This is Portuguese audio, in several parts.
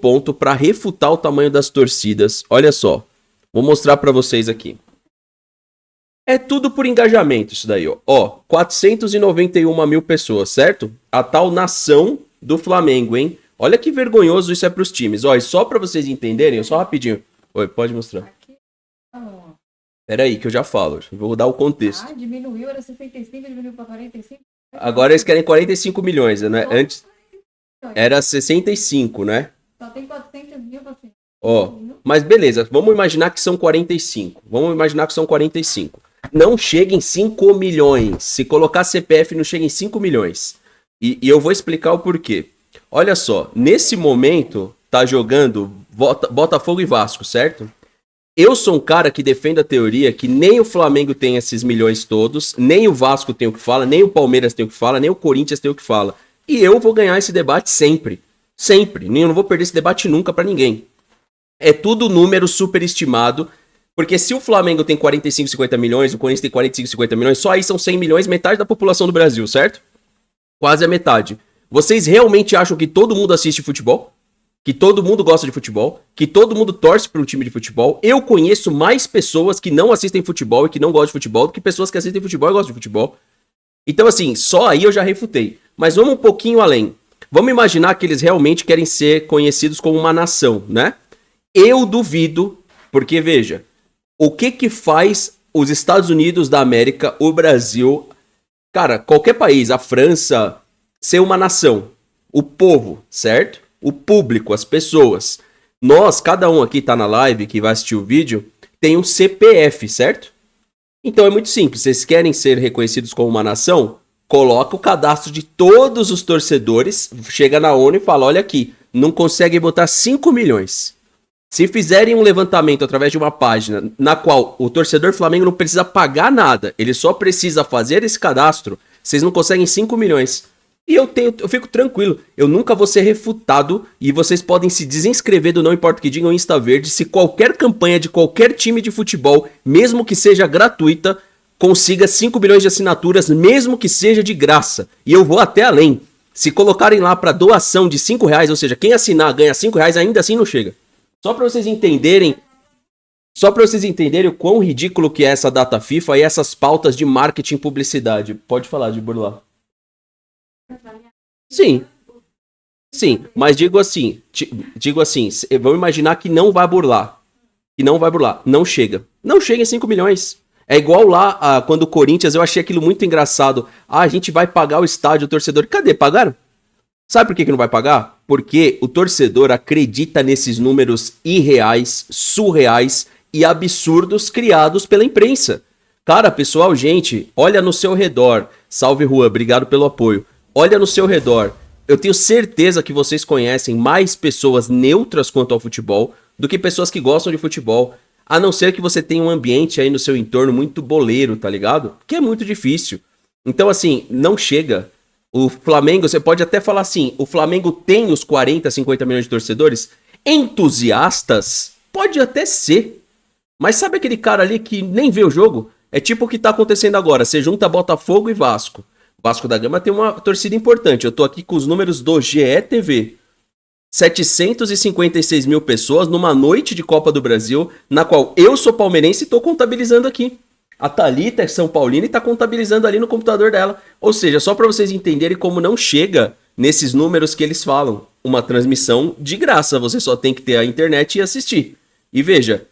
ponto para refutar o tamanho das torcidas. Olha só, vou mostrar para vocês aqui. É tudo por engajamento isso daí, ó. Ó, 491 mil pessoas, certo? A tal nação do Flamengo, hein? Olha que vergonhoso isso é pros times. Ó, e só pra vocês entenderem, só rapidinho. Oi, pode mostrar. Pera aí que eu já falo. Vou dar o contexto. Diminuiu, era 65, diminuiu pra 45. Agora eles querem 45 milhões, né? Antes era 65, né? Só tem 400 mil pra cima. Ó, mas beleza, vamos imaginar que são 45. Vamos imaginar que são 45. Não chega em 5 milhões. Se colocar CPF, não chega em 5 milhões. E eu vou explicar o porquê. Olha só, nesse momento, tá jogando Botafogo e Vasco, certo? Eu sou um cara que defende a teoria que nem o Flamengo tem esses milhões todos, nem o Vasco tem o que fala, nem o Palmeiras tem o que fala, nem o Corinthians tem o que fala. E eu vou ganhar esse debate sempre. Sempre. Eu não vou perder esse debate nunca pra ninguém. É tudo número superestimado. Porque se o Flamengo tem 45, 50 milhões, o Corinthians tem 45, 50 milhões, só aí são 100 milhões, metade da população do Brasil, certo? Quase a metade. Vocês realmente acham que todo mundo assiste futebol? Que todo mundo gosta de futebol? Que todo mundo torce para um time de futebol? Eu conheço mais pessoas que não assistem futebol e que não gostam de futebol do que pessoas que assistem futebol e gostam de futebol. Então assim, só aí eu já refutei. Mas vamos um pouquinho além. Vamos imaginar que eles realmente querem ser conhecidos como uma nação, né? Eu duvido, porque veja... O que faz os Estados Unidos da América, o Brasil, cara, qualquer país, a França, ser uma nação? O povo, certo? O público, as pessoas. Nós, cada um aqui tá na live, que vai assistir o vídeo, tem um CPF, certo? Então é muito simples, vocês querem ser reconhecidos como uma nação? Coloca o cadastro de todos os torcedores, chega na ONU e fala, olha aqui, não consegue botar 5 milhões. Se fizerem um levantamento através de uma página na qual o torcedor Flamengo não precisa pagar nada, ele só precisa fazer esse cadastro, vocês não conseguem 5 milhões. E eu fico tranquilo, eu nunca vou ser refutado e vocês podem se desinscrever do Não Importa o Que Digam Insta Verde se qualquer campanha de qualquer time de futebol, mesmo que seja gratuita, consiga 5 milhões de assinaturas, mesmo que seja de graça. E eu vou até além. Se colocarem lá para doação de 5 reais, ou seja, quem assinar ganha 5 reais, ainda assim não chega. Só para vocês entenderem o quão ridículo que é essa data FIFA e essas pautas de marketing e publicidade. Pode falar de burlar. Sim. Sim, mas digo assim, vamos imaginar que não vai burlar. Não chega. Não chega em 5 milhões. É igual lá, quando o Corinthians, eu achei aquilo muito engraçado. A gente vai pagar o estádio, o torcedor. Cadê? Pagaram? Sabe por que não vai pagar? Porque o torcedor acredita nesses números irreais, surreais e absurdos criados pela imprensa. Cara, pessoal, gente, olha no seu redor. Salve, Juan, obrigado pelo apoio. Olha no seu redor. Eu tenho certeza que vocês conhecem mais pessoas neutras quanto ao futebol do que pessoas que gostam de futebol. A não ser que você tenha um ambiente aí no seu entorno muito boleiro, tá ligado? Que é muito difícil. Então, assim, não chega. O Flamengo, você pode até falar assim, o Flamengo tem os 40, 50 milhões de torcedores? Entusiastas? Pode até ser. Mas sabe aquele cara ali que nem vê o jogo? É tipo o que tá acontecendo agora, você junta Botafogo e Vasco. Vasco da Gama tem uma torcida importante, eu tô aqui com os números do GETV. 756 mil pessoas numa noite de Copa do Brasil, na qual eu sou palmeirense e tô contabilizando aqui. A Thalita é São Paulina e tá contabilizando ali no computador dela. Ou seja, só para vocês entenderem como não chega nesses números que eles falam. Uma transmissão de graça, você só tem que ter a internet e assistir. E veja,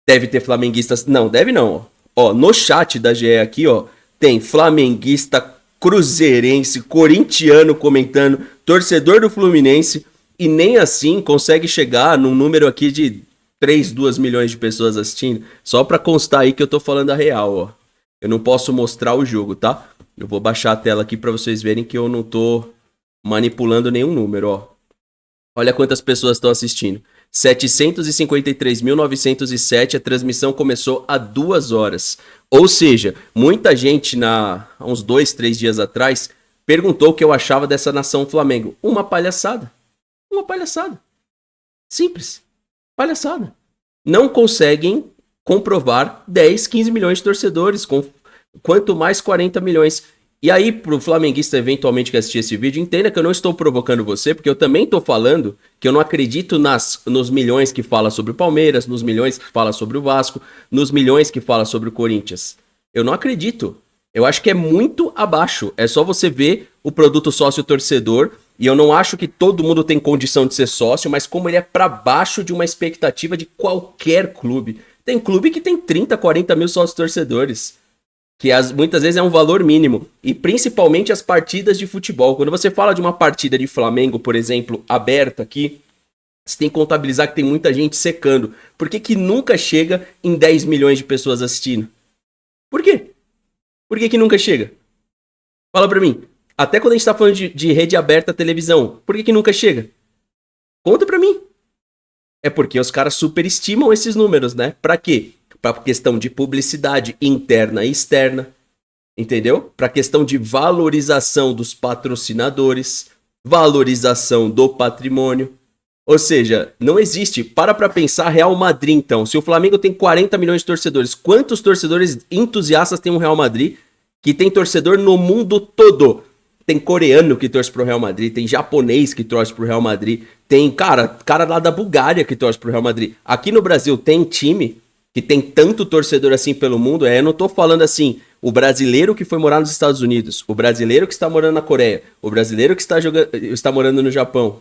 deve ter flamenguistas... Não, deve não. Ó, no chat da GE aqui, ó, tem flamenguista, cruzeirense, corintiano comentando, torcedor do Fluminense, e nem assim consegue chegar num número aqui de 2 milhões de pessoas assistindo, só pra constar aí que eu tô falando a real, ó. Eu não posso mostrar o jogo, tá? Eu vou baixar a tela aqui pra vocês verem que eu não tô manipulando nenhum número, ó. Olha quantas pessoas estão assistindo. 753.907, a transmissão começou há 2 horas. Ou seja, muita gente há uns 2, 3 dias atrás perguntou o que eu achava dessa nação Flamengo. Uma palhaçada. Uma palhaçada. Simples. Palhaçada. Não conseguem comprovar 10, 15 milhões de torcedores, quanto mais 40 milhões. E aí, pro flamenguista eventualmente que assistir esse vídeo, entenda que eu não estou provocando você, porque eu também tô falando que eu não acredito nos milhões que fala sobre o Palmeiras, nos milhões que fala sobre o Vasco, nos milhões que fala sobre o Corinthians. Eu não acredito. Eu acho que é muito abaixo. É só você ver o produto sócio-torcedor. E eu não acho que todo mundo tem condição de ser sócio, mas como ele é para baixo de uma expectativa de qualquer clube. Tem clube que tem 30, 40 mil sócios-torcedores. Que muitas vezes é um valor mínimo. E principalmente as partidas de futebol. Quando você fala de uma partida de Flamengo, por exemplo, aberta aqui, você tem que contabilizar que tem muita gente secando. Por que nunca chega em 10 milhões de pessoas assistindo? Por quê? Por que nunca chega? Fala pra mim. Até quando a gente tá falando de rede aberta televisão, por que nunca chega? Conta pra mim. É porque os caras superestimam esses números, né? Pra quê? Pra questão de publicidade interna e externa, entendeu? Pra questão de valorização dos patrocinadores, valorização do patrimônio. Ou seja, não existe. Para pra pensar Real Madrid, então. Se o Flamengo tem 40 milhões de torcedores, quantos torcedores entusiastas tem um Real Madrid que tem torcedor no mundo todo? Tem coreano que torce pro Real Madrid, tem japonês que torce pro Real Madrid, tem cara lá da Bulgária que torce pro Real Madrid. Aqui no Brasil tem time que tem tanto torcedor assim pelo mundo. Eu não tô falando assim, o brasileiro que foi morar nos Estados Unidos, o brasileiro que está morando na Coreia, o brasileiro que está morando no Japão.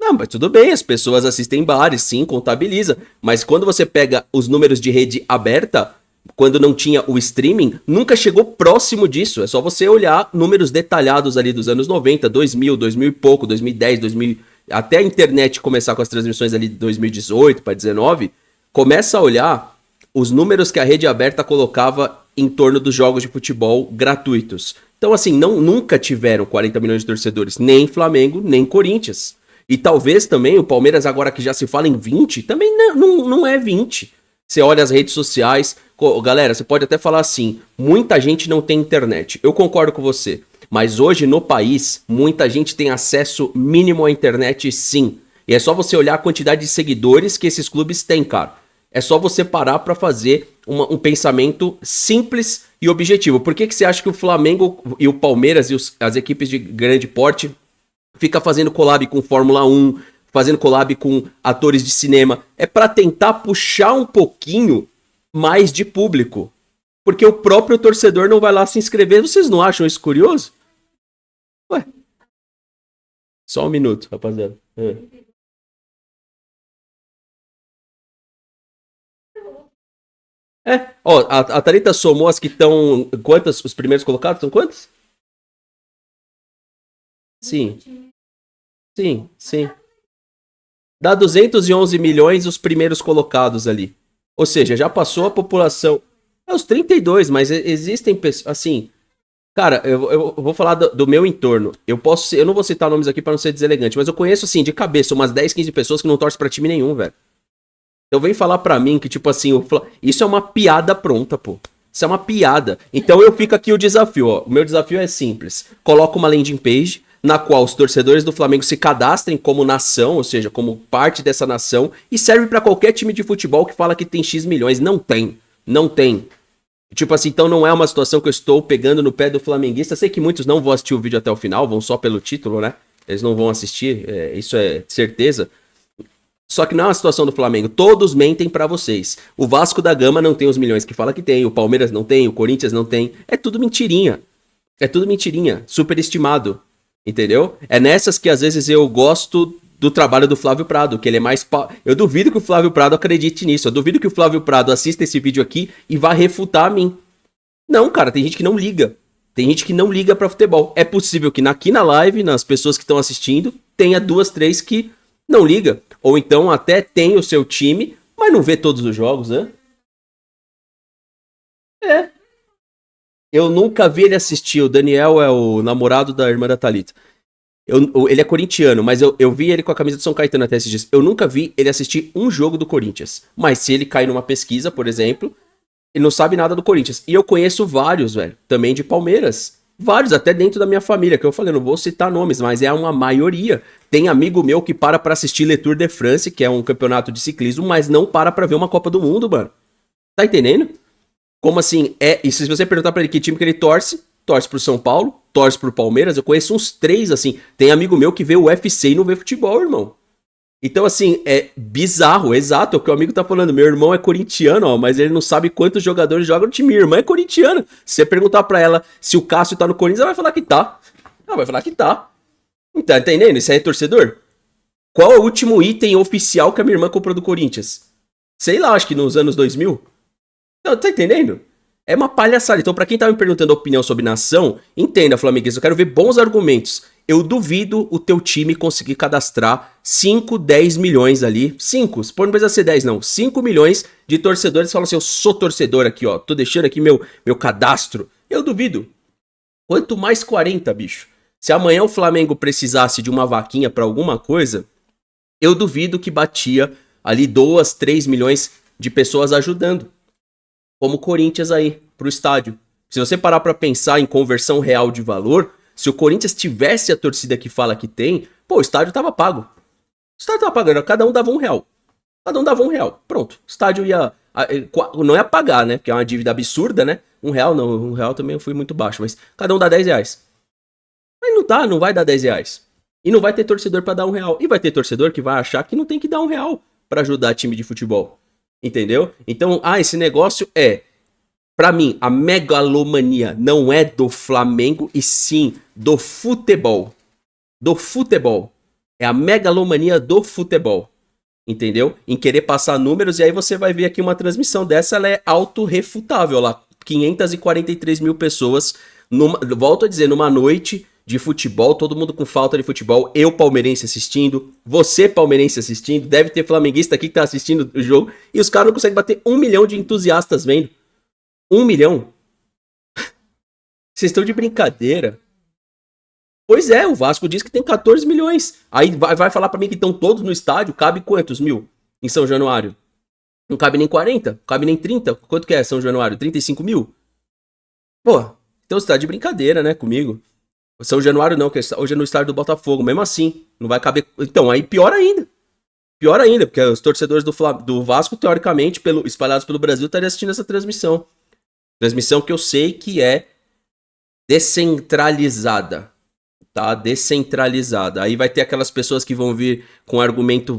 Não, mas tudo bem, as pessoas assistem bares, sim, contabiliza. Mas quando você pega os números de rede aberta, quando não tinha o streaming, nunca chegou próximo disso. É só você olhar números detalhados ali dos anos 90, 2000, 2000 e pouco, 2010, 2000, até a internet começar com as transmissões ali de 2018 para 2019, começa a olhar os números que a rede aberta colocava em torno dos jogos de futebol gratuitos. Então, assim, nunca tiveram 40 milhões de torcedores, nem Flamengo, nem Corinthians. E talvez também o Palmeiras, agora que já se fala em 20, também não é 20. Você olha as redes sociais, galera, você pode até falar assim, muita gente não tem internet. Eu concordo com você, mas hoje no país, muita gente tem acesso mínimo à internet, sim. E é só você olhar a quantidade de seguidores que esses clubes têm, cara. É só você parar pra fazer um pensamento simples e objetivo. Por que você acha que o Flamengo e o Palmeiras e as equipes de grande porte fica fazendo collab com Fórmula 1, fazendo collab com atores de cinema? É pra tentar puxar um pouquinho mais de público. Porque o próprio torcedor não vai lá se inscrever. Vocês não acham isso curioso? Ué. Só um minuto, rapaziada. Ó, a Thalita somou as que estão... Quantas? Os primeiros colocados são quantos? Sim. Sim. Dá 211 milhões os primeiros colocados ali. Ou seja, já passou a população... É os 32, mas existem pessoas... Assim, cara, eu vou falar do meu entorno. Eu não vou citar nomes aqui pra não ser deselegante, mas eu conheço, assim, de cabeça, umas 10, 15 pessoas que não torcem pra time nenhum, velho. Então vem falar pra mim que, tipo assim, isso é uma piada pronta, pô. Isso é uma piada. Então eu fico aqui o desafio, ó. O meu desafio é simples. Coloca uma landing page na qual os torcedores do Flamengo se cadastrem como nação, ou seja, como parte dessa nação, e serve pra qualquer time de futebol que fala que tem X milhões. Não tem. Não tem. Tipo assim, então não é uma situação que eu estou pegando no pé do flamenguista. Sei que muitos não vão assistir o vídeo até o final, vão só pelo título, né? Eles não vão assistir, isso é certeza. Só que não é uma situação do Flamengo. Todos mentem pra vocês. O Vasco da Gama não tem os milhões que fala que tem, o Palmeiras não tem, o Corinthians não tem. É tudo mentirinha. É tudo mentirinha. Superestimado. Entendeu? É nessas que às vezes eu gosto do trabalho do Flávio Prado, que ele é mais... Eu duvido que o Flávio Prado acredite nisso. Eu duvido que o Flávio Prado assista esse vídeo aqui e vá refutar a mim. Não, cara, tem gente que não liga. Tem gente que não liga pra futebol. É possível que aqui na live, nas pessoas que estão assistindo, tenha 2, 3 que não liga. Ou então até tem o seu time, mas não vê todos os jogos, né? É. Eu nunca vi ele assistir. O Daniel é o namorado da irmã da Thalita. Ele é corintiano, mas eu vi ele com a camisa do São Caetano até esses dias. Eu nunca vi ele assistir um jogo do Corinthians. Mas se ele cai numa pesquisa, por exemplo, ele não sabe nada do Corinthians. E eu conheço vários, velho, também de Palmeiras. Vários, até dentro da minha família, que eu falei, não vou citar nomes, mas é uma maioria. Tem amigo meu que para pra assistir Le Tour de France, que é um campeonato de ciclismo, mas não para pra ver uma Copa do Mundo, mano. Tá entendendo? Como assim? E se você perguntar pra ele que time que ele torce pro São Paulo, torce pro Palmeiras, eu conheço uns 3, assim. Tem amigo meu que vê o UFC e não vê futebol, irmão. Então, assim, é bizarro, exato, é o que o amigo tá falando. Meu irmão é corintiano, ó, mas ele não sabe quantos jogadores jogam no time. Minha irmã é corintiana. Se você perguntar pra ela se o Cássio tá no Corinthians, ela vai falar que tá. Ela vai falar que tá. Tá entendendo? Isso aí é torcedor? Qual é o último item oficial que a minha irmã comprou do Corinthians? Sei lá, acho que nos anos 2000. Não, tá entendendo? É uma palhaçada. Então, pra quem tá me perguntando a opinião sobre nação, entenda, flamenguista, eu quero ver bons argumentos. Eu duvido o teu time conseguir cadastrar 5, 10 milhões ali. 5, não precisa ser 10 não. 5 milhões de torcedores falam assim, eu sou torcedor aqui, ó. Tô deixando aqui meu cadastro. Eu duvido. Quanto mais 40, bicho. Se amanhã o Flamengo precisasse de uma vaquinha pra alguma coisa, eu duvido que batia ali 2, 3 milhões de pessoas ajudando. Como o Corinthians aí, pro estádio. Se você parar pra pensar em conversão real de valor, se o Corinthians tivesse a torcida que fala que tem, pô, o estádio tava pago. O estádio tava pagando, cada um dava R$1. Cada um dava R$1. Pronto, o estádio ia... Não ia pagar, né? Porque é uma dívida absurda, né? R$1 não, R$1 também eu fui muito baixo, mas cada um dá R$10. Mas não tá, não vai dar R$10. E não vai ter torcedor pra dar R$1. E vai ter torcedor que vai achar que não tem que dar R$1 pra ajudar time de futebol. Entendeu? Então, esse negócio pra mim, a megalomania não é do Flamengo e sim do futebol. Do futebol. É a megalomania do futebol. Entendeu? Em querer passar números, e aí você vai ver aqui uma transmissão dessa, ela é autorrefutável lá. 543 mil pessoas, volto a dizer, numa noite de futebol, todo mundo com falta de futebol, eu palmeirense assistindo, você palmeirense assistindo, deve ter flamenguista aqui que tá assistindo o jogo, e os caras não conseguem bater 1 milhão de entusiastas vendo. 1 milhão? Vocês estão de brincadeira? Pois é, o Vasco diz que tem 14 milhões. Aí vai falar pra mim que estão todos no estádio, cabe quantos mil em São Januário? Não cabe nem 40, não cabe nem 30. Quanto que é São Januário? 35 mil? Pô, então você tá de brincadeira, né, comigo? São Januário não, que hoje é no estádio do Botafogo. Mesmo assim, não vai caber... Então, aí pior ainda. Pior ainda, porque os torcedores do Vasco, teoricamente, espalhados pelo Brasil, estariam assistindo essa transmissão. Transmissão que eu sei que é descentralizada. Tá? Descentralizada. Aí vai ter aquelas pessoas que vão vir com argumento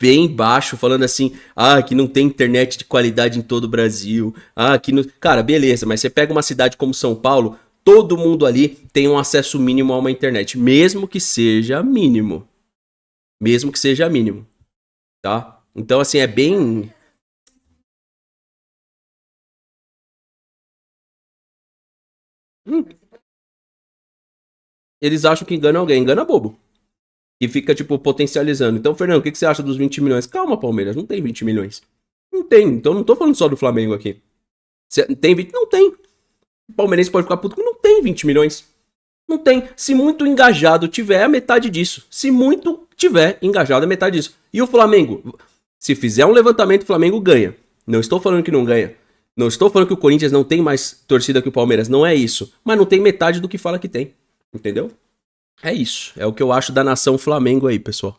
bem baixo, falando assim, que não tem internet de qualidade em todo o Brasil. Que não... Cara, beleza, mas você pega uma cidade como São Paulo, todo mundo ali tem um acesso mínimo a uma internet, mesmo que seja mínimo. Mesmo que seja mínimo. Tá? Então, assim, é bem... Eles acham que engana alguém, engana bobo. E fica, tipo, potencializando. Então, Fernando, o que você acha dos 20 milhões? Calma, Palmeiras, não tem 20 milhões. Não tem, então não tô falando só do Flamengo aqui. Tem 20? Não tem. O palmeirense pode ficar puto que não tem 20 milhões. Não tem. Se muito engajado tiver, a metade disso. Se muito tiver engajado, a metade disso. E o Flamengo? Se fizer um levantamento, o Flamengo ganha. Não estou falando que não ganha. Não estou falando que o Corinthians não tem mais torcida que o Palmeiras. Não é isso. Mas não tem metade do que fala que tem. Entendeu? É isso. É o que eu acho da nação Flamengo aí, pessoal.